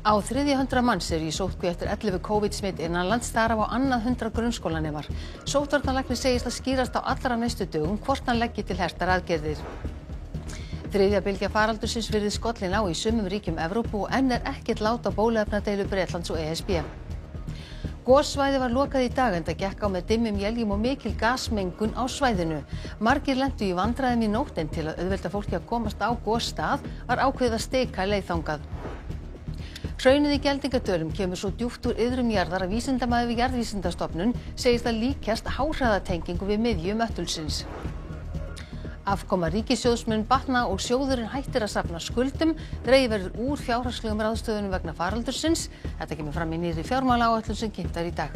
Á 300 manns í sóttkví eftir 11 COVID-smit innanlands, þar af á annað 100 grunnskólanemar. Sóttvarnalæknir segist að skýrast á allra næstu dögum hvort hann leggi til hertar aðgerðir. Þriðja bylgja faraldursins virðist skollin á í sumum ríkjum Evrópu og enn ekkert lát á bóluefnadeilu Bretlands og ESB. Gossvæði var lokað í dag enda gekk á með dimmum éljum og mikil gasmengun á svæðinu. Margir lentu í vandræðum í nótt en til að auðvelda fólki að komast á gossstað var ákveðið að stika leið þangað. Hraunið í Geldingadölum kemur svo djúpt úr iðrum jarðar að vísindamaður við Jarðvísindastofnun segist að líkjast háhraðatengingu við miðju möttulsins. Afkoma ríkissjóðs mun batna og sjóðurinn hættir að safna skuldum. Dregið verður úr fjárhagslegum ráðstöfunum vegna faraldursins. Þetta kemur fram í nýrri fjármálaáætlun sem kynnt var í dag.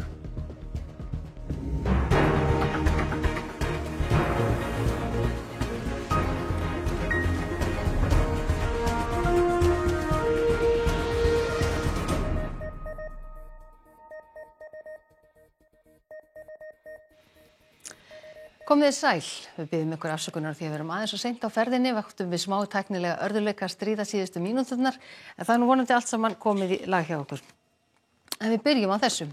Komið þið sæl. Við biðjum ykkur afsökunar því að við erum aðeins og seint á ferðinni, vöktum við smá tæknilega örðugleika að stríða síðustu mínúturnar, en það er nú vonandi allt saman komið í lag hjá okkur. En við byrjum á þessu.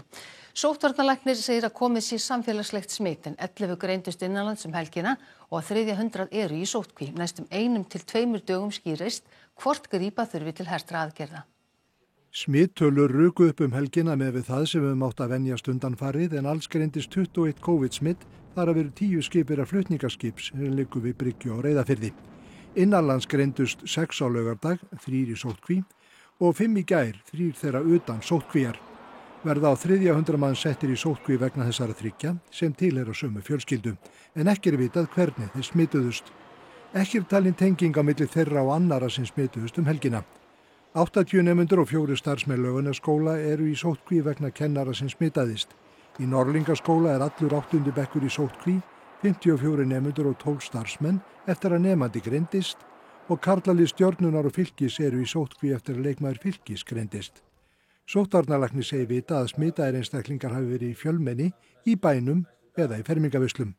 Sóttvarnalæknir segir að komið sé samfélagslegt smit en 11 greindust innanlands helgina og að 300 eru í sóttkví. Næstum 1 til 2 dögum skýrist hvort grípa þurfi til hertra aðgerða. Smittölur ruku upp helgina með við það sem við mátt að venjast undanfarið en alls greindist 21 COVID-smitt. Þar að veru 10 skipir af flutningaskips sem liggur við Bryggju á Reyðarfirði. Innanlands greindust 6 á laugardag, 3 í sóttkví og 5 í gær, 3 þeirra utan sóttkvíjar. Verða á 300 manns settir í sóttkví vegna þessara 3 sem tilheyra sömu fjölskyldu, en ekki vitað hvernig þeir smituðust. Ekki talin tenging á milli þeirra og annara sem smituðust helgina. 80 nemendur og 4 starfsmenn Laugarnesskóla eru í sóttkví vegna kennara sem smitaðist. Í Norðlingaskóla allur 8. bekkur í sóttkví, 54 nemendur og 12 starfsmenn eftir að nemandi greindist og karlalið Stjörnunar og Fylkis eru í sóttkví eftir að leikmaður Fylkis greindist. Sóttvarnalæknir segir vita að smitaðir einstaklingar hafi verið í fjölmenni, í bænum eða í fermingavislum.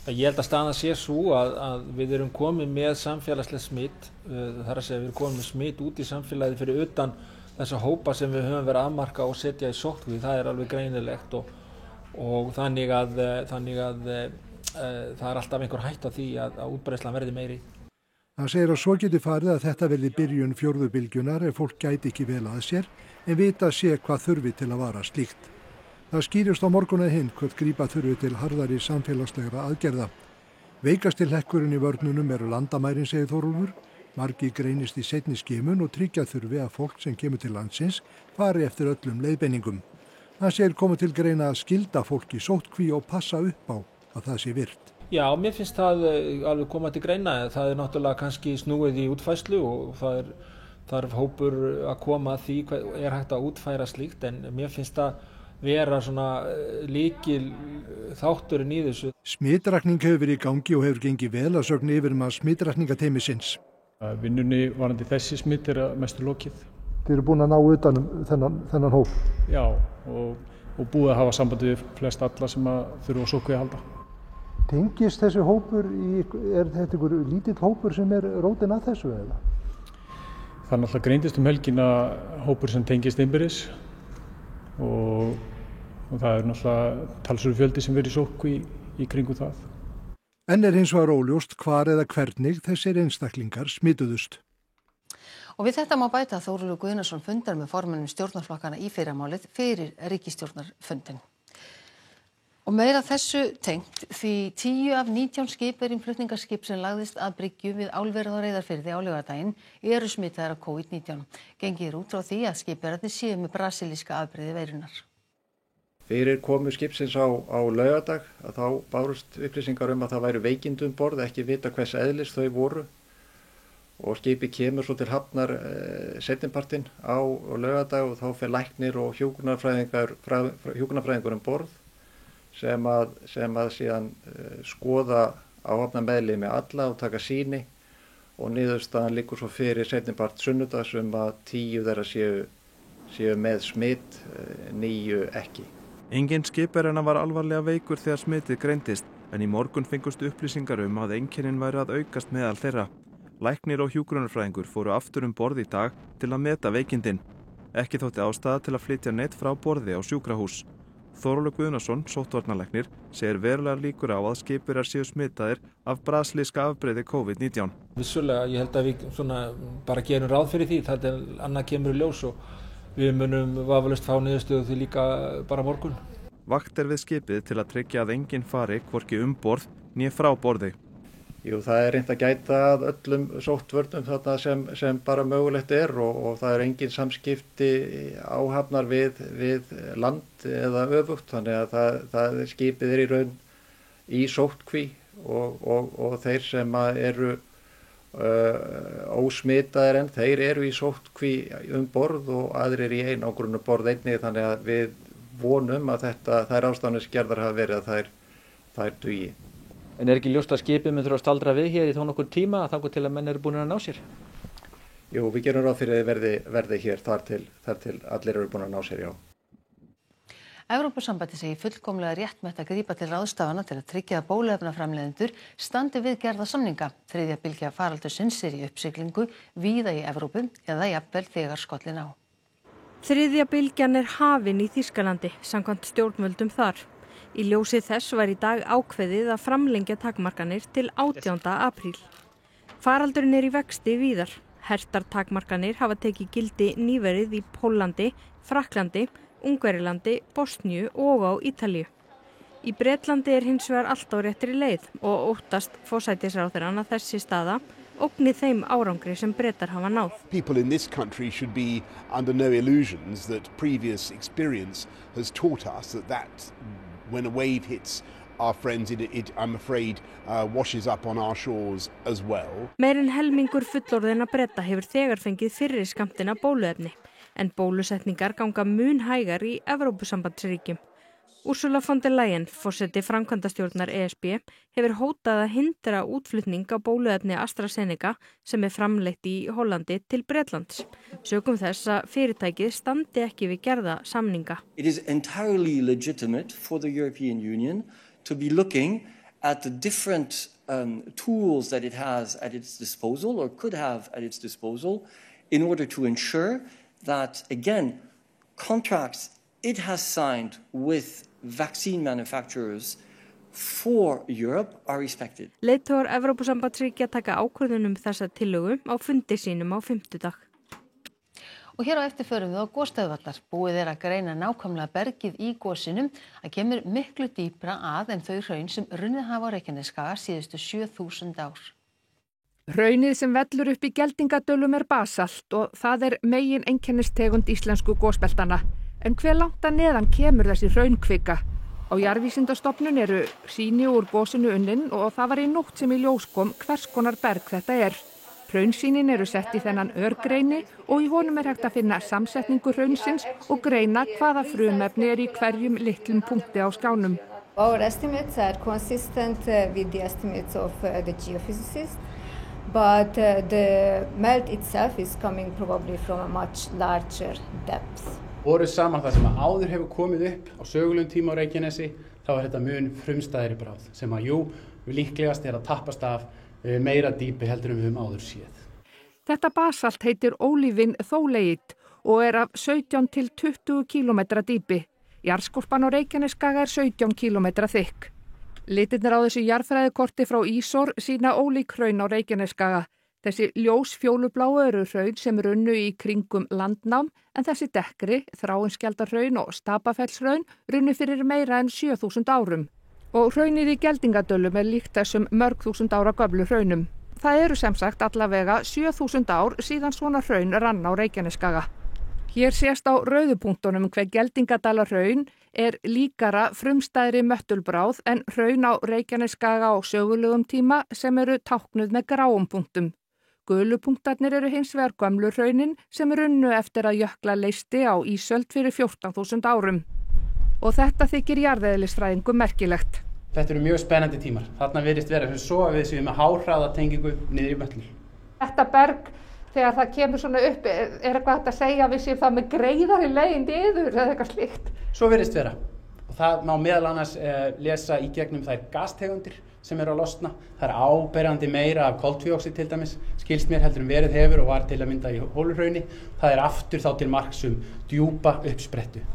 Ég held að staðan sé svo að við erum komið með samfélagslegt smitt, þar að segja við erum komið með smitt út í samfélagið fyrir utan þessa hópa sem við höfum verið að afmarka og setja í sóttkví, það er alveg greinilegt og þannig að það er alltaf einhver hætta á því að útbreiðslan verði meiri. Hann segir að svo geti farið að þetta verði byrjun 4. bylgjunnar ef fólk gæti ekki vel að sér en vita sé hvað þurfi til að vara slíkt. Það skýrist á morgun að hinn hvort grípa þurfi til harðari samfélagslegra aðgerða. Veikastir hlekkurinn í vörnunum eru landamærin, segir Þórólfur. Margir greinist í seinni skimun og tryggja þurfi að fólk sem kemur til landsins fari eftir öllum leiðbeiningum. Hann segir komið til greina að skylda fólk í sóttkví og passa upp á að það sé virt. Já, mér finnst það alveg komað til greina. Það er náttúrulega kannski snúið í útfærslu og það þarf hópur að koma að því er hægt að útfæra slíkt en mér finnst það vera svona lykil þátturinn í þessu. Smitrakning hefur verið í gangi og hefur gengið vel að sögn yfirmanns smitrakningateymisins. Vinnunni varðandi þessi smitt er að mestu lokið. Þið eru búin að ná utan þennan hóp? Já, og búið að hafa sambandi við flest alla sem þurfa á sóttkví að halda. Tengist þessi hópur er þetta einhver lítill hópur sem er rótin að þessu eða? Það er náttúrulega greindist helgina hópur sem tengist innbyrðis og það er náttúrulega talsverður fjöldi sem verið í sóttkví í kringum það. En er hins vegar óljóst hvar eða hvernig þessir einstaklingar smituðust. Og við þetta má bæta að Þórólfur Guðnason fundar með formönnum stjórnarflokkana í fyrramálið fyrir ríkisstjórnarfundin. Og meira þessu tengt því 10 af 19 skipverjum flutningaskip sem lagðist að Bryggju við álverið á Reyðarfirði á laugardaginn eru smitaðir af COVID-19. Gengið út frá því að skipverjarnir séu með brasilíska afbrigði veirunnar. Fyrir komu skipsins á laugardag að þá bárust upplýsingar að það væru veikindi um borð, ekki vita hvers eðlis þau voru. Og skipið kemur svo til hafnar seinnipartinn á laugardag og þá fer læknir og hjúkrunarfræðingur borð sem að síðan skoða áhafnarmeðlimi alla og taka sýni og niðurstaðan liggur svo fyrir seinnipart sunnudags að 10 þeirra séu með smitt, 9 ekki. Enginn skipverjanna var alvarlega veikur þegar smitið greindist en í morgun fengust upplýsingar að einkennin væru að aukast meðal þeirra. Læknir og hjúkrunarfræðingur fóru aftur borð í dag til að meta veikindin. Ekki þótti ástæða til að flytja neitt frá borði á sjúkrahús. Þórólfur Guðnason, sóttvarnalæknir, segir verulegar líkur á að skipverjar séu smitaðir af brasilíska afbrigði COVID-19. Vissulega, ég held að við bara gerum ráð fyrir því, það er annað kemur í ljós og við munum vafalaust fá niðurstöðu því líka bara morgun. Vakt er við skipið til að tryggja að enginn fari hvorki um borð né frá borði. Jú, það er reynt að gæta að öllum sóttvörnum þarna sem bara mögulegt er og það er engin samskipti áhafnar við land eða öfugt, þannig að það skipið er í raun í sóttkví og þeir sem eru ósmitaðir en þeir eru í sóttkví um borð og aðrir í einangrun borð einnig, þannig að við vonum að þær ástæðanir sem gerðar hafa verið að þær dugi. En er ekki ljóst að skipið mun þurfa að staldra við hér í þó nokkur tíma þangað til að menn eru búin að ná sér? Jú, við gerum ráð fyrir að verði hér þar til allir eru búin að ná sér, já. Evrópusambandið segir fullkomlega réttmætt að grípa til ráðstafana til að tryggja að bóluefnaframleiðendur standi við gerða samninga. Þriðja bylgja faraldursins er í uppsiglingu víða í Evrópu eða jafnvel þegar skollin á. Þriðja bylgjan er hafin í Þýskalandi, samkvæmt stjórnvöldum þar. Í ljósi þess var í dag ákveðið að framlengja takmarkanir til 18. apríl. Faraldurinn er í vexti víðar. Hertar takmarkanir hafa tekið gildi nýverið í Póllandi, Frakklandi, Ungverjalandi, Bosníu og á Ítalíu. Í Bretlandi er hins vegar allt á réttri leið og óttast forsætisráðherrann að þessi staða ógni þeim árangri sem Bretar hafa náð. People in this country should be under no illusions that previous experience has taught us that when a wave hits our friends, it I'm afraid washes up on our shores as well. Meir en helmingur fullorðinna Breta hefur þegar fengið fyrri skammtina bóluefni, en bólusetningar ganga mun hægar í Evrópusambandsríkjum. Ursula von der Leyen, forseti framkvæmdastjórnar ESB, hefur hótað að hindra útflutning á bóluefni AstraZeneca sem er framleitt í Hollandi til Bretlands. Sökum þess að fyrirtækið standi ekki við gerða samninga. It is entirely legitimate for the European Union to be looking at the different tools that it has at its disposal or could have at its disposal in order to ensure that, again, contracts it has signed with vaccine manufacturers for Europe are respected. Leiðtogar Evrópusambandsríkja taka ákvörðun þessa tillögu á fundi sínum á fimmtudag. Og hér á eftir förum við á gosstöðvarnar. Búið er að greina nákvæmlega bergið í gosinu að kemur miklu dýpra að en þau hraun sem runnið hafa á Reykjanesskaga síðustu 7000 ár. Hraunið sem vellur upp í Geldingadölum er basalt og það er megin einkennistegund íslensku gosbeltana. En hve langt að neðan kemur þessi hraunkvika? Á Jarðvísindastofnun eru sýni úr gosinu unnin og það var í nótt sem í ljós kom hvers konar berg þetta er. Hraunsýnin eru sett í þennan örgreini og í honum er hægt að finna samsetningu hraunsins og greina hvaða frumefni er í hverjum litlum punkti á skjánum. Our estimates are consistent with the estimates of the geophysicists, but the melt itself is coming probably from a much larger depth. Voru saman það sem áður hefur komið upp á sögulegum tíma á Reykjanesi, þá er þetta mun frumstæðri bráð sem að líklegast er að tappast af meira dýpi heldur en við höfum áður séð. Þetta basalt heitir ólífin þóleit og er af 17 til 20 kílómetra dýpi. Jarðskorpan á Reykjanesskaga er 17 kílómetra þykk. Litirnir á þessu jarðfræðikorti frá Ísor sýna ólík hraun á Reykjanesskaga. Þessi ljós fjólubláu eru hraun sem runnu í kringum landnám en þessi dekkri, Þráinskjaldarhraun og Stapafellshraun runnu fyrir meira en 7000 árum. Og hraunið í Geldingadölum er líkt þessum mörg þúsund ára gömlu hraunum. Það eru sem sagt allavega 7000 ár síðan svona hraun rann á Reykjanesskaga. Hér sést á rauðupunktunum hve Geldingadalahraun er líkara frumstæðri möttulbráð en hraun á Reykjanesskaga á sögulegum tíma sem eru táknuð með gráum punktum. Gulu punktarnir eru hins vegar gömlu hraunin sem runnu eftir að jökla leysti á ísöld fyrir 14.000 árum. Og þetta þykir jarðeðlisfræðingum merkilegt. Þetta eru mjög spennandi tímar. Þarna virðist vera svo að við séum með háhraðatengingu niður í möttl. Þetta berg, þegar það kemur svona upp, er eitthvað hægt að segja að við séum það með greiðari leið niður eða eitthvað slíkt? Svo virðist vera. Og það má meðal annars lesa í gegnum þær gastegundir sem eru að losna. Það áberandi meira af koltvíoxíð til dæmis, skilst mér heldur verið hefur og var til að mynda í Holuhrauni. Það aftur þá til marks djúpa uppsprettu.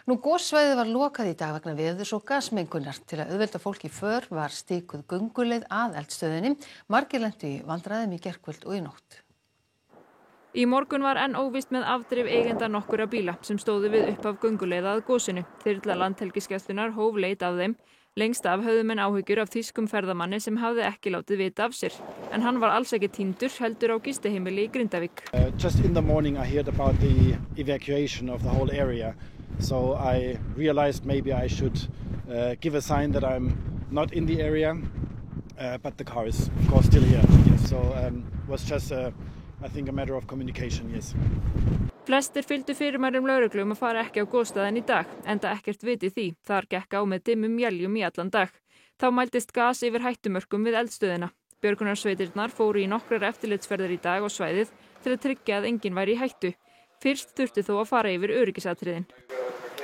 Gossvæðið var lokað í dag vegna veðurs og gasmengunar. Til að auðvelda fólk í för var stikuð gönguleið að eldstöðinni. Margir lentu í vandræðum í gærkvöld og í nótt. Í morgun var enn óvíst með afdrif eigenda nokkurra bíla sem stóðu við upphaf gönguleið að gosinu. Þyrla Landhelgisgæslunnar hóf leit af þeim. Lengst af höfðu menn áhyggjur af þýskum ferðamanni sem hafði ekki látið vita af sér. En hann var alls ekki týndur, heldur á gistiheimili í Grindavík. Just in the morning I heard about the evacuation of the whole area. So I realized maybe I should give a sign that I'm not in the area, but the car is of course still here. Yes, so was just I think a matter of communication, yes. Flestir fylgdu fyrirmælum lögreglu að fara ekki á gosstaðinn í dag, enda ekkert viti því. Þar gekk á með dimmum éljum í allan dag. Þá mældist gas yfir hættumörkum við eldstöðina. Björgunarsveitirnar fóru í nokkrar eftirlitsferðir í dag á svæðið til að tryggja að enginn væri í hættu. Fyrst þurfti þó að fara yfir öryggisatriðin.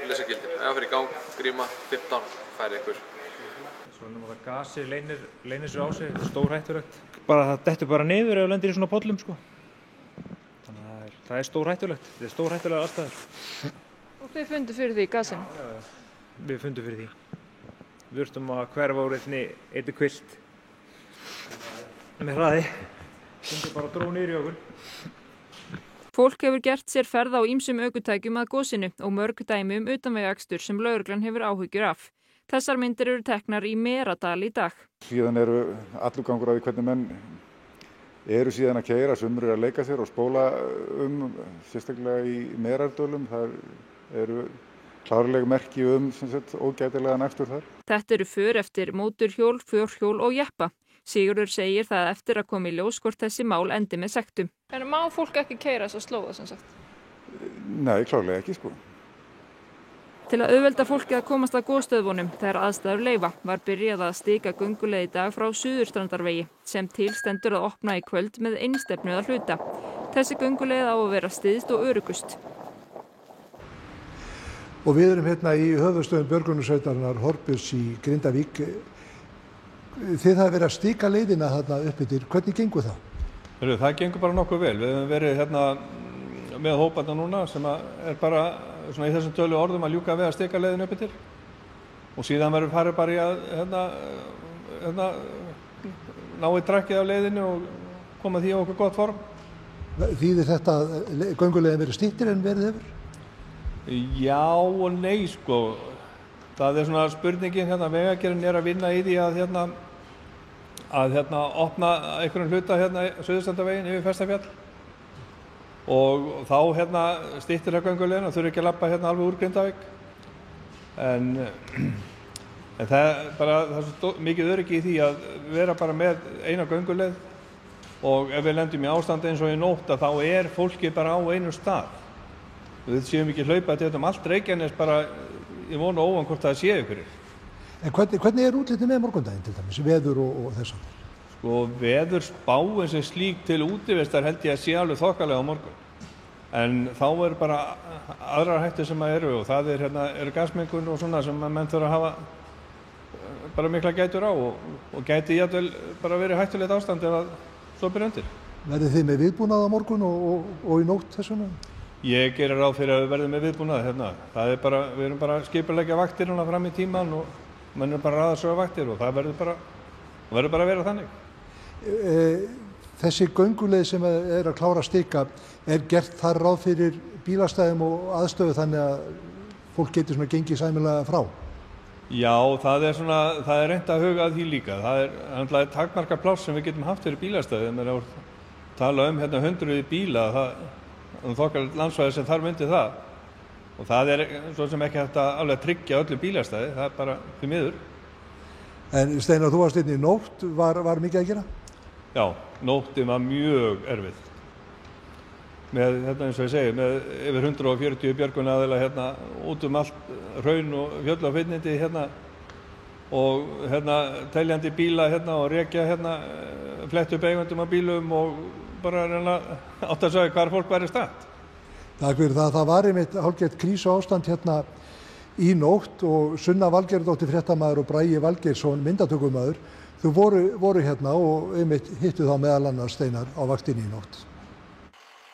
Lýsagildi, ef það fyrir í gang, gríma, 15, færi ykkur. Svo það gasið leynir sér á sig, þetta er stórhættulegt. Það dettur bara niður ef það lendir í svona pollum, sko. Þannig að það er stórhættulegt, þetta er stórhættulega aðstæður. Og þið fundu fyrir því í gasinu? Já, við fundum fyrir því. Við þurftum að hverfa úr einni kvilt með hraði. Fundum bara dró niður í okkur. Fólk hefur gert sér ferð á ýmsum ökutækjum að gosinu og mörg dæmi utanvegaakstur sem lögreglan hefur áhyggjur af. Þessar myndir eru teknar í Meradal í dag. Síðan eru allur gangur á því hvernig menn eru síðan að keyra, sumir eru að leika sér og spóla sérstaklega í Merardölum. Það eru klárlega merki ógætilegan akstur þar. Þetta eru för eftir móturhjól, fjórhjól og jeppa. Sigurður segir það eftir að koma í ljós hvort þessi mál endi með sektum. En má fólk ekki keyra þessa slóða sem sagt? Nei, klárlega ekki, sko. Til að auðvelda fólki að komast að gosstöðvunum þegar aðstæður leyfa var byrjað að stika gönguleið í dag frá Suðurstrandarvegi sem til stendur að opna í kvöld með einstefnu að hluta. Þessi gönguleið á að vera styðst og öruggust. Og við erum hérna í höfuðstöðum björgunarsveitarinnar Horpus í Grindavík. Þið hafa verið að stika leiðina þarna upp yfir. Hvernig gengur það? Það gengur bara nokkuð vel. Við hefum verið hérna með hóparna núna sem er bara svona í þessum tölu orðum að ljúka við að stika leiðinu upp yfir. Og síðan verður farið bara í að ná í trakkið af leiðinu og koma því á okkur gott form. Þýðir þetta að gönguleiðin verið styttri en verið hefur? Já og nei, sko. Það er svona spurningin hérna, Vegagerðin er að vinna í því að opna einhverjum hluta Suðurstrandarveginn yfir Festafjall og þá styttir það gönguleiðina, þurfi ekki að labba alveg úr Grindavík. En það er svo mikið öryggi í því að vera bara með eina gönguleið og ef við lendum í ástandi eins og í nótt þá er fólki bara á einu stað. Við séum ekki hlaupa til allt Reykjanes bara ég vona óvan hvort það sé ykkur. En hvernig er útlitið með morgundaginn til dæmis, veður og þess að? Sko veðurspáin sem slík til útivistar held ég að sé alveg þokkalega á morgun. En þá er bara aðrar hættur sem eru og það er gasmengun og svona sem menn þurfa að hafa bara mikla gætur á og gæti jafnvel bara verið hættulegt ástand ef að svo byrja undir. Verðið þið með viðbúnað á morgun og í nótt þessuna? Ég gerir ráð fyrir að við verðum með viðbúnað hérna. Við erum bara að skipuleggja vaktir fram í tíman og menn er bara að raða svo vaktir og það verður bara að vera þannig. Þessi gönguleið sem er að klára stika, er gert þar ráð fyrir bílastæðum og aðstöðu þannig að fólk getur svona gengið sæmilega frá? Já, það er reynt að huga að því líka. Það er takmarkað pláss sem við getum haft fyrir bílastæði. Þegar við tala 100 bíla, þokkar landsvæði sem þar myndi það. Og það er svo sem ekki hægt að alveg tryggja öllu bílastæði, það er bara því miður. En Steinar, þú varst inn í nótt, var mikið að gera? Já, nóttin var mjög erfið. Með, eins og ég segi, með yfir 140 björgunaraðila út allt hraun og fjöll og fyndindi og teljandi bíla og rekja flett upp eigundum af bílum og bara reyna átt að segja hvar fólk væri statt. Takk fyrir það. Það var einmitt hálfgert krísu ástand í nótt og Sunna Valgerðardóttir fréttamaður og Bragi Valgeirsson myndatökumaður, þau voru hérna og einmitt hittu þá meðal annars Steinar á vaktinni í nótt.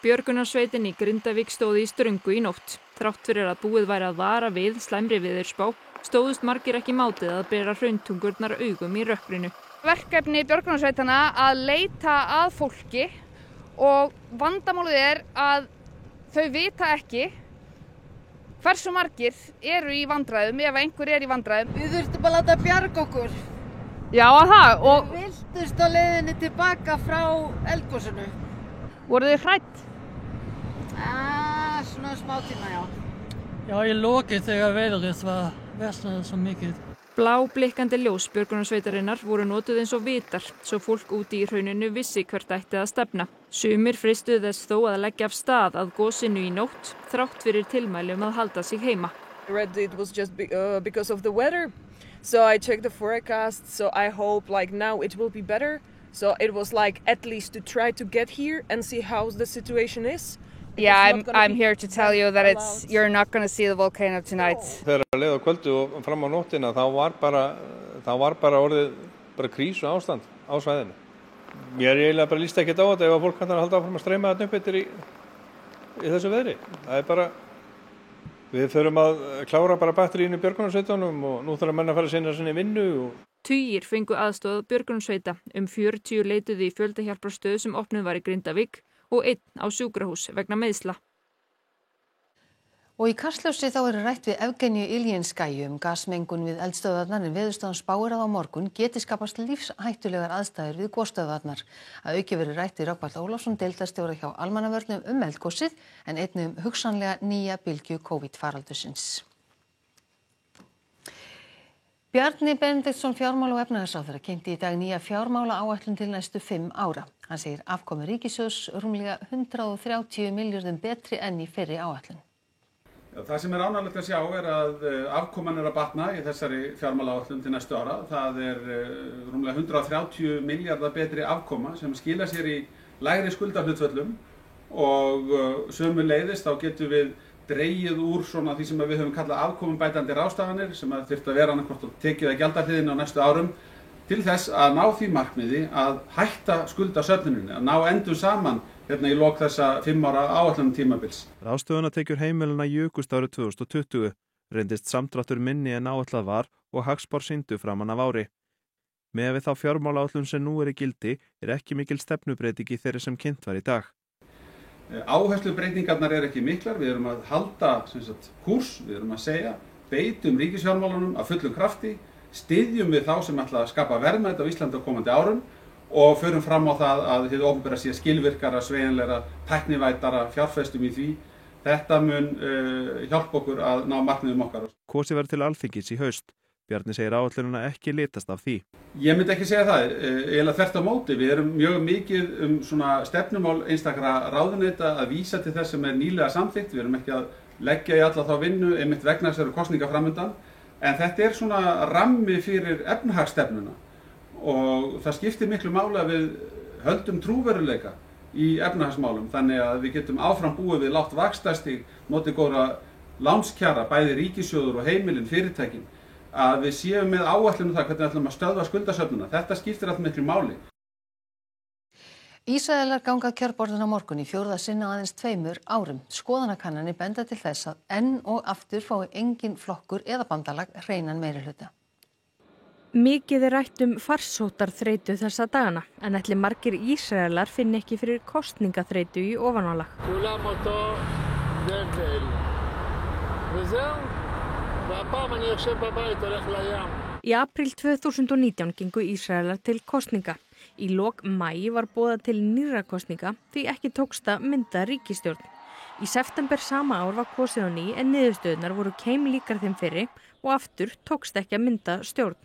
Björgunarsveitin í Grindavík stóð í ströngu í nótt. Þrátt fyrir að búið væri að vara við slæmri veðurspá, stóðust margir ekki mátið að bera hrauntungurnar augum í rökkrinu. Verkefni björgunarsveitanna að leita að fólki og vandamálið að þau vita ekki hversu margir eru í vandræðum ef einhver í vandræðum. Við þurftum að láta bjarga okkur. Já, það. Og við viltust á leiðinni tilbaka frá eldgosinu. Voruð þið hrædd? Svona smá tíma, já. Já, ég loki þegar veðrið var versnaði svo mikið. Bláblikkandi ljós björgunarsveitarinnar voru notuð eins og vitar, svo fólk úti í hrauninu vissi hvert ætti að stefna. Sumir fristuðu þess þó að leggja af stað að gosinu í nótt, þrátt fyrir tilmæli að halda sig heima. I read it was just because of the weather, so I checked the forecast, so I hope now it will be better. So it was at least to try to get here and see how the situation is. Yeah, I'm here to tell you that you're not going to see the volcano tonight. Þegar leið á kvöldu og fram á nóttina þá var bara orðið krísu ástand á svæðinu. Mér eiginlega bara líst ekkert á þetta ef fólk kannar að halda áfram að streyma þarna upp eftir í þessu veðri. Það bara við þurfum að klára bara batteríinu í björgunarsveitunum og nú þarf menn að fara að sinna sinni vinnu Tugir fengu aðstoð björgunarsveita, 40 leituðu í fjöldahjálparstöð sem opnuð var í Grindavík og 1 á sjúkrahús vegna meiðsla. Og í Kastljósi þá rætt við Evgenju Iljenskaju gasmengun við eldstöðvarnar en Veðurstofan spáir að á morgun geti skapast lífshættulegar aðstæður við gosstöðvarnar. Að auki verður rætt við Rögnvald Ólafsson, deildarstjóra hjá Almannavörnum eldgosið en einnig hugsanlega nýja bylgju COVID-faraldursins. Bjarni Benediktsson fjármála- og efnahagsráðherra kynnti í dag nýja fjármálaáætlun til næstu 5 ára. Hann segir afkomu ríkissjóðs rúmlega 130 milljörðum betri en í fyrri áætlun. Það sem ánægjulegt að sjá að afkoman að batna í þessari fjármálaáætlun til næstu ára. Það rúmlega 130 milljarða betri afkoma sem skila sér í lægri skuldahlutföllum og sömuleiðis þá getum við dregið úr svona því sem við höfum kallað afkomubætandi ráðstafanir sem þyrftu að vera annað hvort tekið að gjaldahliðinni á næstu árum til þess að ná því markmiði að hætta skuldasöfnuninni, að ná endum saman í lok þessa 5 ára áætlunartímabils. Ráðstöfunartekjur heimilana jukust árið 2020, reyndist samdráttur minni en áætlað var og hagspár sýndu framan af ári. Með við þá fjármálaáætlun sem nú í gildi ekki mikil stefnubreyting í þeirri sem kynnt var í dag. Áherslubreytingarnar ekki miklar, við erum að halda kúrs, við erum að segja, beitum ríkisfjármálunum af fullum krafti, styðjum við þá sem ætla að skapa verðmæti á Íslandi á komandi árum og förum fram á það að hið opinbera sé skilvirkara, sveigjanlegra, tæknivæddara, fjárfestum í því. Þetta mun hjálpa okkur að ná markmiðum okkar. Kosið verður til Alþingis í haust. Bjarni segir áætlunina ekki litast af því. Ég myndi ekki segja það, eiginlega þvert á móti. Við erum mjög mikið svona stefnumál einstakra ráðuneyta að vísa til þess sem nýlega samþykkt. Við erum ekki að leggja í alla þá vinnu einmitt vegna þessara kosninga framundan. En þetta svona rammi fyrir efnahagsstefnuna og það skiptir miklu máli að við höldum trúveruleika í efnahagsmálum þannig að við getum áfram búið við lágt vaxtastig, notið góðra lánskjara, bæði ríkissjóður og heimilin, fyrirtækin. Að við séum með áætlun það hvernig við ætlum að stöðva skuldasöfnuna. Þetta skiptir allt miklu máli. Ísraelar ganga að kjörborðinu á morgun í 4. sinn á aðeins 2 árum. Skoðanakannanir benda til þess að enn og aftur fái engin flokkur eða bandalag hreinan meirihluta. Mikið rætt farsóttarþreytu þessa dagana, en ætli margir Ísraelar finni ekki fyrir kosningaþreytu í ofanálag. Í apríl 2019 gengu Ísraelar til kosninga. Í lok maí var boðað til nýrra kosninga því ekki tókst að mynda ríkisstjórn. Í september sama ár var kosið á ný en niðurstöðurnar voru keimlíkar þeim fyrri og aftur tókst ekki að mynda stjórn.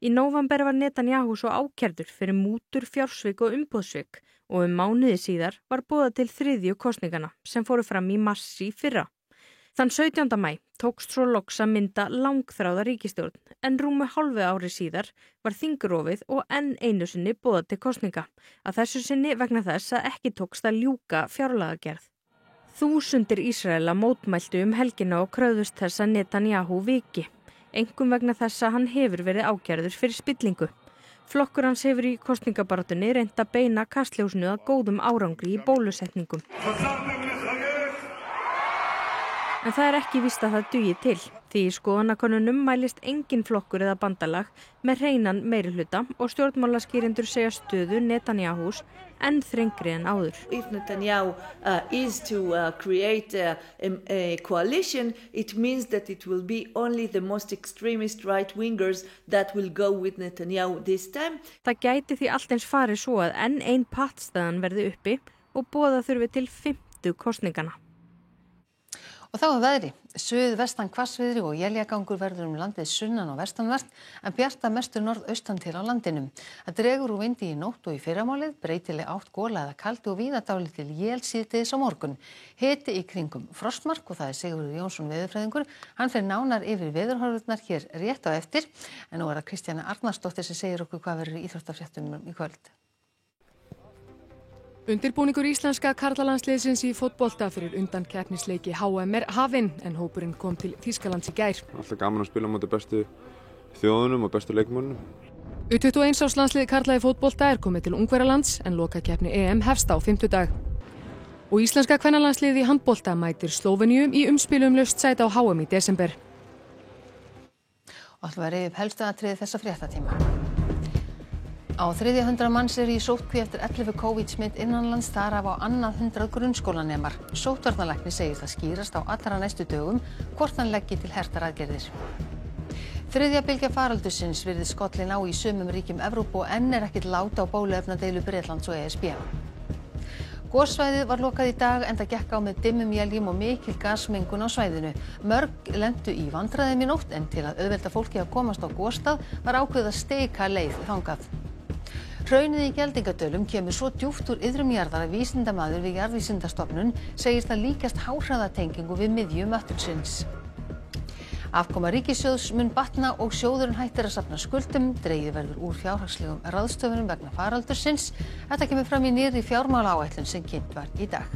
Í nóvember var Netanyahu svo ákærður fyrir mútur, fjársvik og umboðssvik og mánuði síðar var boðað til 3. kosningana sem fóru fram í mars í fyrra. Þann 17. maí tókst svo loks að mynda langþráða ríkisstjórn en rúmu hálfu ári síðar var þingrofið og enn einu sinni boðað til kosninga. Að þessu sinni vegna þess að ekki tókst að ljúka fjárlagagerð. Þúsundir Ísraela mótmæltu helgina og kröfðust þess að Netanyahu viki, einkum vegna þess að hann hefur verið ákærður fyrir spillingu. Flokkur hans hefur í kosningabaráttunni reynt að beina kastljósinu að góðum árangri í bólusetningum. En það er ekki víst að það dugi til, því í skoðanakönnunum mælist engin flokkur eða bandalag með hreinan meirihluta og stjórnmálaskýrendur segja stöðu Netanyahus enn þrengri en áður. If Netanyahu is to create a coalition, it means that it will be only the most extremist right-wingers that will go with Netanyahu this time. Það gæti því allt eins farið svo að enn ein pattstaðan verði uppi og boða þurfi til 5. kosningana. Og þá veðri. Suðvestan hvassviðri og éljagangur verður landið sunnan og vestanvert en bjart að mestu norðaustan til á landinu. Það dregur úr vindi í nótt og í fyrramálið, breytileg átt gola eða kaldi og víða dálítil él síðdegis á morgun. Hiti í kringum frostmark og það er Sigurður Jónsson veðurfræðingur. Hann fer nánar yfir veðurhorfurnar hér rétt á eftir. En nú er það Kristjana Arnarsdóttir sem segir okkur hvað verður í íþróttafréttum í kvöld. Undirbúningur íslenska karlalandsliðsins í fótbolta fyrir undankeppnisleiki HM er hafinn en hópurinn kom til Þýskalands í gær. Alltaf gaman að spila móti bestu þjóðunum og bestu leikmönnum. U21 árs landslið karla í fótbolta er komið til Ungverjalands en lokakeppni EM hefst á fimmtudag. Og íslenska kvennalandsliðið í handbolta mætir Slóveníu í umspili laust sæti á HM í desember. Og ætlum að rifja upp helstu atriði þessa fréttatíma. Á 300 manns í sóttkví eftir 11 COVID-smit innanlands, þar af á annað 100 grunnskólanemar. Sóttvarnalæknir segir það skýrast á allra næstu dögum hvort hann leggi til hertar aðgerðir. Þriðja bylgja faraldursins virðist skollin á í sumum ríkjum Evrópu og enn er ekkert lát á bóluefnadeilu Bretlands og ESB. Gossvæðið var lokað í dag enda gekk á með dimmum éljum og mikil gasmengun á svæðinu. Mörg lentu í vandræðum í nótt en til að auðvelda fólki að komast á gosstað var ákveðið að steika leið þangað. Hraunið í Geldingadölum kemur svo djúpt úr iðrum jarðar að vísindamaður við Jarðvísindastofnun segir það líkjast háhraðatengingu við miðju möttulsins. Afkoma ríkissjóðs mun batna og sjóðurinn hættir að safna skuldum, dregið verður úr fjárhagslegum ráðstöfunum vegna faraldursins. Þetta kemur fram í nýrri fjármálaáætlun sem kynnt var í dag.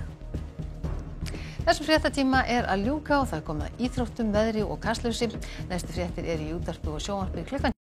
Þessum fréttatíma er að ljúka og það er komið að íþróttum, veðri og kastljósi. Næstu fréttir eru í útvarpi og sjónvarpi klukkan